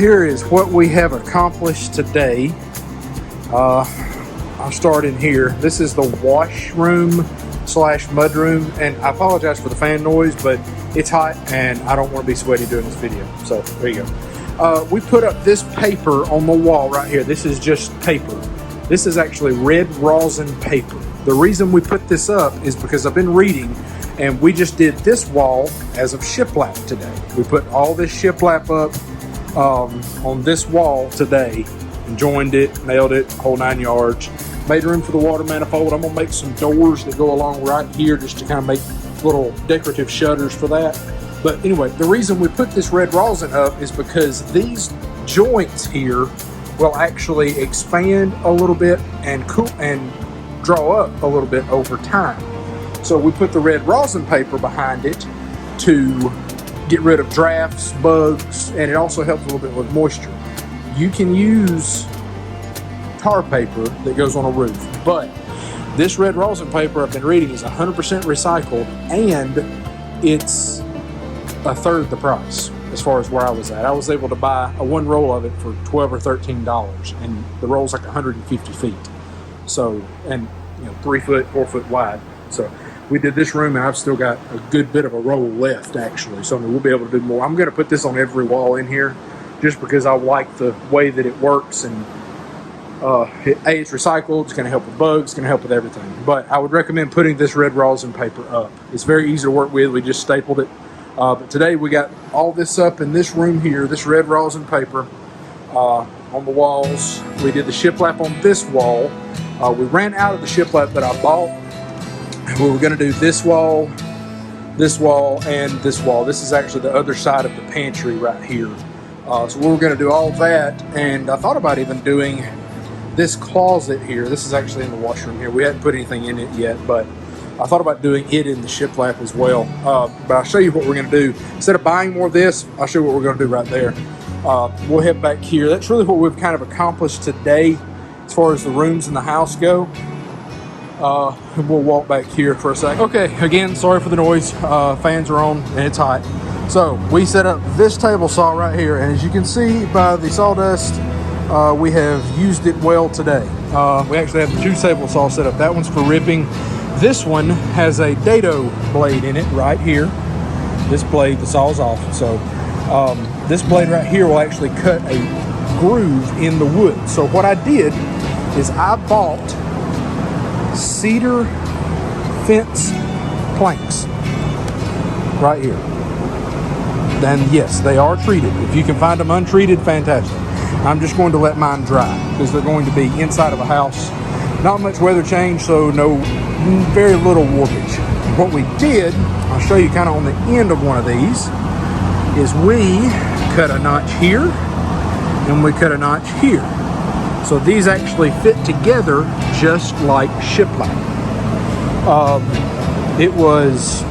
here is what we have accomplished today. I'll start in here. This is the washroom slash mudroom, and I apologize for the fan noise, but it's hot and I don't want to be sweaty doing this video. So there you go. We put up this paper on the wall right here. This is just paper. This is actually red rosin paper. The reason we put this up is because I've been reading, and we just did this wall as of shiplap today. We put all this shiplap up on this wall today and joined it, nailed it, whole 9 yards. Made room for the water manifold. I'm gonna make some doors that go along right here just to kind of make little decorative shutters for that. But anyway, the reason we put this red rosin up is because these joints here will actually expand a little bit and cool and draw up a little bit over time. So we put the red rosin paper behind it to get rid of drafts, bugs, and it also helps a little bit with moisture. You can use tar paper that goes on a roof, but this red rosin paper I've been reading is 100% recycled, and it's a third the price as far as where I was at. I was able to buy one roll of it for $12 or $13, and the roll's like 150 feet. So, and 3 foot, 4 foot wide. So we did this room, and I've still got a good bit of a roll left actually. So we'll be able to do more. I'm going to put this on every wall in here just because I like the way that it works, and it's recycled, it's going to help with bugs, it's going to help with everything. But I would recommend putting this red rosin paper up. It's very easy to work with. We just stapled it. But today we got all this up in this room here, this red rosin paper on the walls. We did the shiplap on this wall. We ran out of the shiplap that I bought. We were going to do this wall, and this wall. This is actually the other side of the pantry right here. So we were going to do all that, and I thought about even doing this closet here. This is actually in the washroom here. We hadn't put anything in it yet, but I thought about doing it in the shiplap as well. But I'll show you what we're going to do. Instead of buying more of this, I'll show you what we're going to do right there. We'll head back here. That's really what we've kind of accomplished today as far as the rooms in the house go. And we'll walk back here for a second. Okay, again, sorry for the noise. Fans are on and it's hot. So we set up this table saw right here, and as you can see by the sawdust, we have used it well today. We actually have the 2 table saw set up. That one's for ripping. This one has a dado blade in it right here. This blade, the saw's off. So this blade right here will actually cut a groove in the wood. So what I did is I bought cedar fence planks right here. And yes, they are treated. If you can find them untreated, fantastic. I'm just going to let mine dry because they're going to be inside of a house. Not much weather change, so very little warpage. What we did, I'll show you kind of on the end of one of these, is we cut a notch here and we cut a notch here. So these actually fit together just like shiplap. It was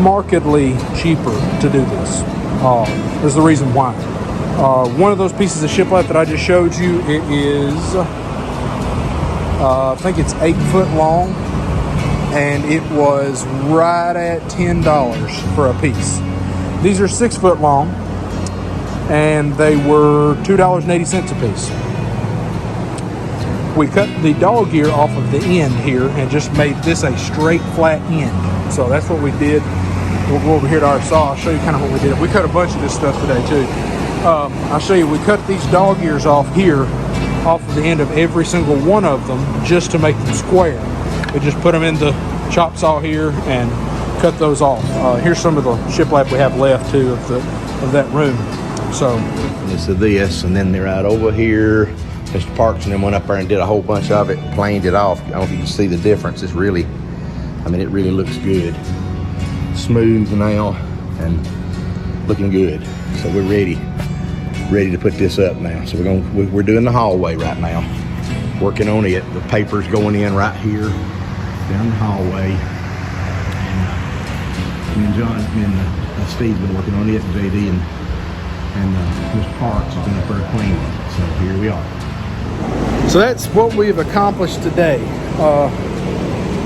markedly cheaper to do this. There's the reason why. One of those pieces of shiplap that I just showed you, it is I think it's 8 foot long, and it was right at $10 for a piece. These are 6 foot long, and they were $2.80 a piece. We cut the dog ear off of the end here and just made this a straight flat end. So that's what we did. We'll go over here to our saw. I'll show you kind of what we did. We cut a bunch of this stuff today too. I'll show you, we cut these dog ears off here, off of the end of every single one of them, just to make them square. We just put them in the chop saw here and cut those off. Here's some of the shiplap we have left too of that room. So this is this, and then they're right over here. Mr. Parks and then went up there and did a whole bunch of it, planed it off. I don't know if you can see the difference. It's really, I mean, it really looks good. Smooth now and looking good. So we're ready to put this up now. So we're doing the hallway right now, working on it. The paper's going in right here down the hallway, and John and Steve's been working on it, and JD and Mr. Parks has been up there cleaning it. So here we are. So that's what we've accomplished today.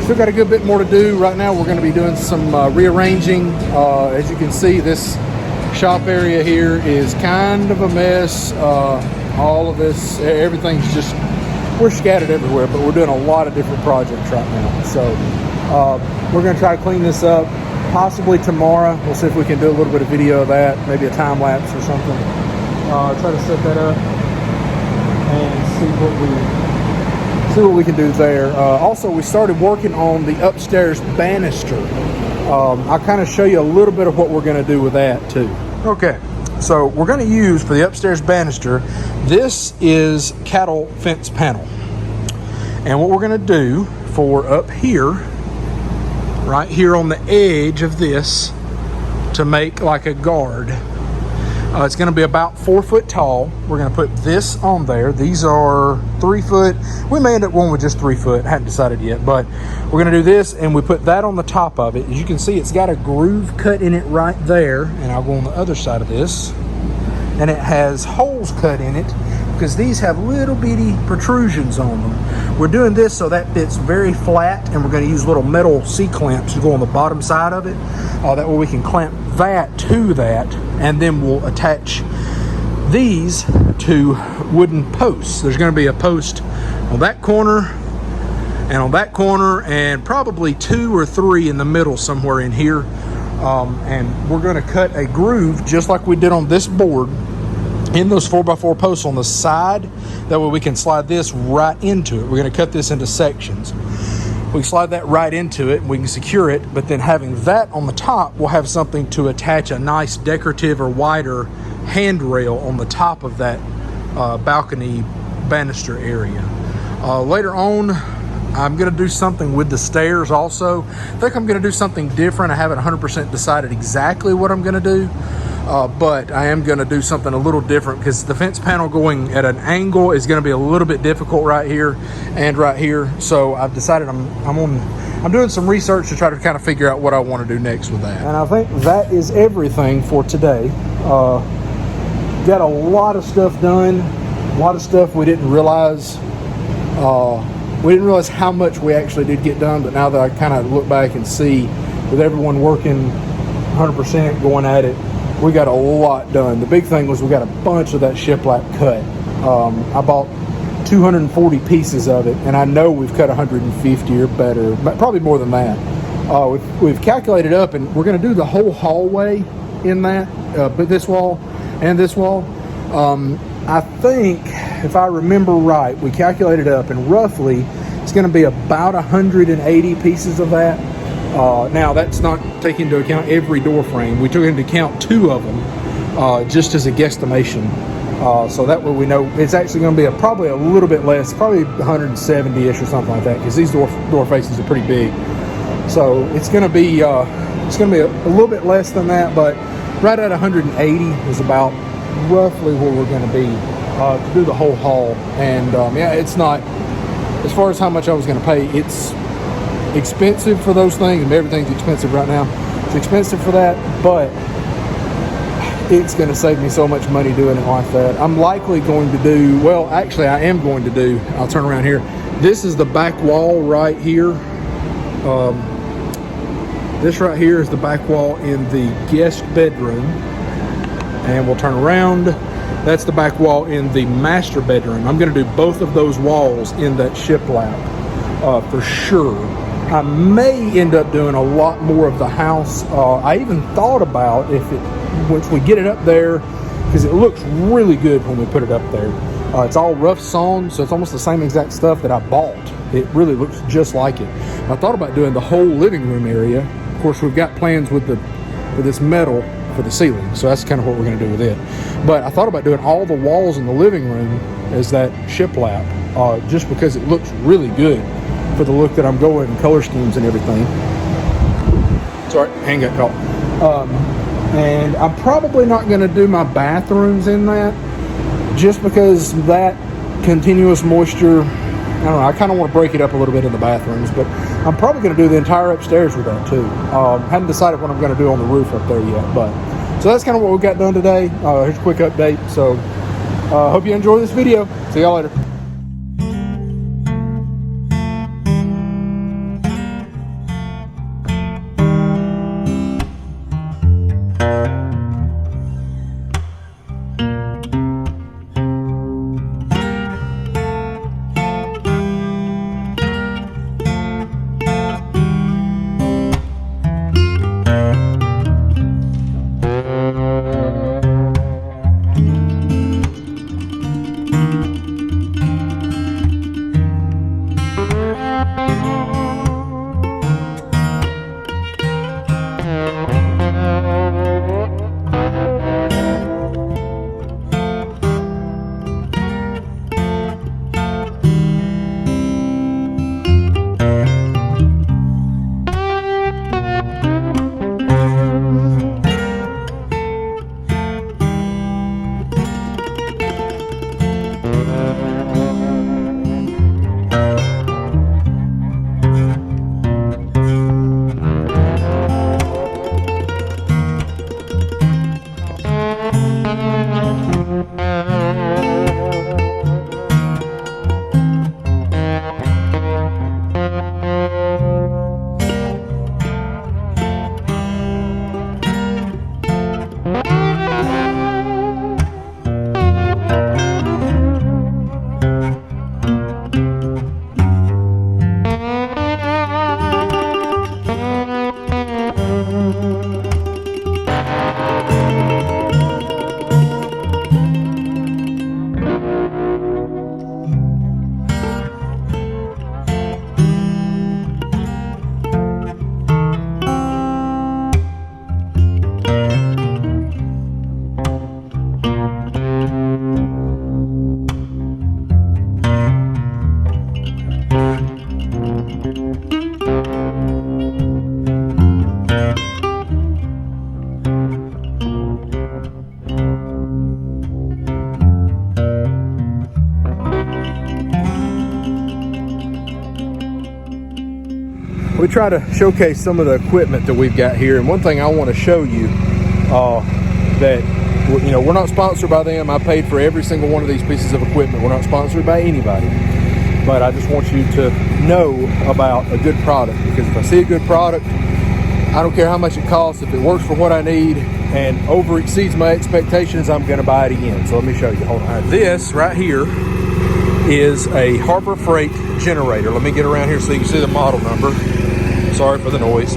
Still got a good bit more to do. Right now we're going to be doing some rearranging. As you can see, this Shop area here is kind of a mess. All of this, everything's just, we're scattered everywhere, but we're doing a lot of different projects right now. So we're gonna try to clean this up possibly tomorrow. We'll see if we can do a little bit of video of that, maybe a time lapse or something. Try to set that up and see what we can do there. Also, we started working on the upstairs banister. I'll kind of show you a little bit of what we're going to do with that too. Okay, so we're going to use for the upstairs banister, this is cattle fence panel. And what we're going to do for up here, right here on the edge of this, to make like a guard, it's going to be about 4 foot tall. We're going to put this on there. These are 3 foot. We may end up going with just 3 foot. I hadn't decided yet, but we're going to do this, and we put that on the top of it. As you can see, it's got a groove cut in it right there, and I'll go on the other side of this, and it has holes cut in it because these have little bitty protrusions on them. We're doing this so that fits very flat, and we're going to use little metal C-clamps to go on the bottom side of it. That way we can clamp that to that, and then we'll attach these to wooden posts. There's going to be a post on that corner and on that corner, and probably 2 or 3 in the middle somewhere in here. And we're going to cut a groove just like we did on this board in those 4x4 posts on the side. That way we can slide this right into it. We're going to cut this into sections. We slide that right into it, we can secure it, but then having that on the top, we'll have something to attach a nice decorative or wider handrail on the top of that balcony banister area. Later on, I'm going to do something with the stairs also. I think I'm going to do something different. I haven't 100% decided exactly what I'm going to do. But I am going to do something a little different because the fence panel going at an angle is going to be a little bit difficult right here and right here. So I've decided I'm doing some research to try to kind of figure out what I want to do next with that. And I think that is everything for today. Got a lot of stuff done, a lot of stuff we didn't realize. We didn't realize how much we actually did get done, but now that I kind of look back and see with everyone working 100% going at it, we got a lot done. The big thing was we got a bunch of that shiplap cut. I bought 240 pieces of it, and I know we've cut 150 or better, probably more than that. We've calculated up, and we're going to do the whole hallway in that, but this wall and this wall. I think, if I remember right, we calculated up, and roughly it's going to be about 180 pieces of that. Now, that's not taking into account every door frame. We took into account 2 of them just as a guesstimation. So that way we know it's actually going to be probably a little bit less, probably 170-ish or something like that, because these door faces are pretty big. So it's going to be a little bit less than that, but right at 180 is about roughly where we're going to be to do the whole hall. And yeah, it's not, as far as how much I was going to pay, it's expensive for those things, and everything's expensive right now. It's expensive for that, but it's going to save me so much money doing it like that. I'm likely going to do, well, actually I am going to do, I'll turn around here. This is the back wall right here. This right here is the back wall in the guest bedroom. And we'll turn around. That's the back wall in the master bedroom. I'm going to do both of those walls in that shiplap for sure. I may end up doing a lot more of the house. I even thought about once we get it up there, because it looks really good when we put it up there. It's all rough sawn, so it's almost the same exact stuff that I bought. It really looks just like it. I thought about doing the whole living room area. Of course, we've got plans with this metal for the ceiling, so that's kind of what we're going to do with it. But I thought about doing all the walls in the living room as that shiplap, just because it looks really good for the look that I'm going, and color schemes and everything. Sorry, hand got caught. And I'm probably not going to do my bathrooms in that, just because that continuous moisture, I don't know, I kind of want to break it up a little bit in the bathrooms, but I'm probably going to do the entire upstairs with that too. Hadn't decided what I'm going to do on the roof up there yet, but so that's kind of what we got done today. Here's a quick update. So hope you enjoy this video. See y'all later. we try to showcase some of the equipment that we've got here. And one thing I want to show you that, you know, we're not sponsored by them. I paid for every single one of these pieces of equipment. We're not sponsored by anybody. But I just want you to know about a good product, because if I see a good product, I don't care how much it costs. If it works for what I need and over exceeds my expectations, I'm going to buy it again. So let me show you. Hold on. This right here is a Harbor Freight generator. Let me get around here so you can see the model number. Sorry for the noise.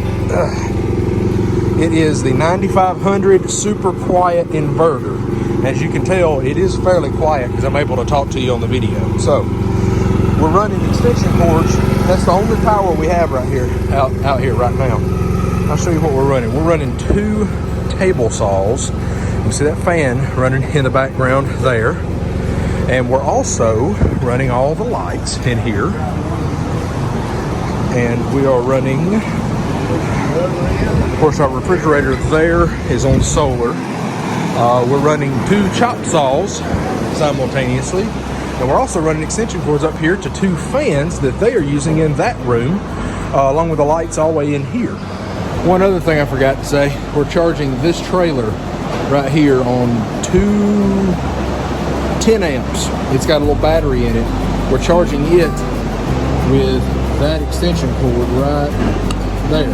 It is the 9500 super quiet inverter. As you can tell, it is fairly quiet because I'm able to talk to you on the video. So we're running extension cords. That's the only power we have right here, out here right now. I'll show you what we're running. We're running 2 table saws. You can see that fan running in the background there. And we're also running all the lights in here. And we are running, of course, our refrigerator there is on solar. We're running 2 chop saws simultaneously. And we're also running extension cords up here to 2 fans that they are using in that room, along with the lights all the way in here. One other thing I forgot to say, we're charging this trailer right here on 2 10 amps. It's got a little battery in it. We're charging it with that extension cord right there.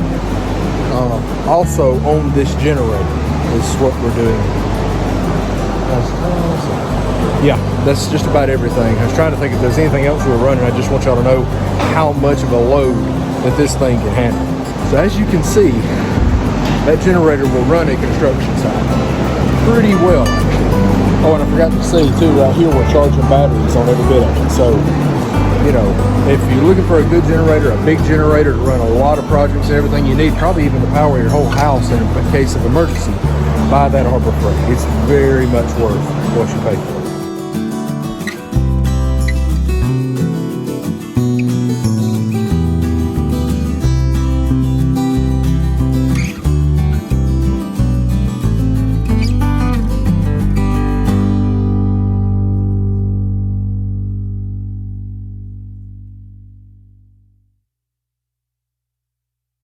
Also on this generator is what we're doing. Yeah, that's just about everything. I was trying to think if there's anything else we're running. I just want y'all to know how much of a load that this thing can handle. So as you can see, that generator will run a construction site pretty well. Oh, and I forgot to say too, right here we're charging batteries on every bit of it. So, you know, if you're looking for a good generator, a big generator to run a lot of projects and everything you need, probably even to power your whole house in a case of emergency, buy that Harbor Freight. It's very much worth what you pay for.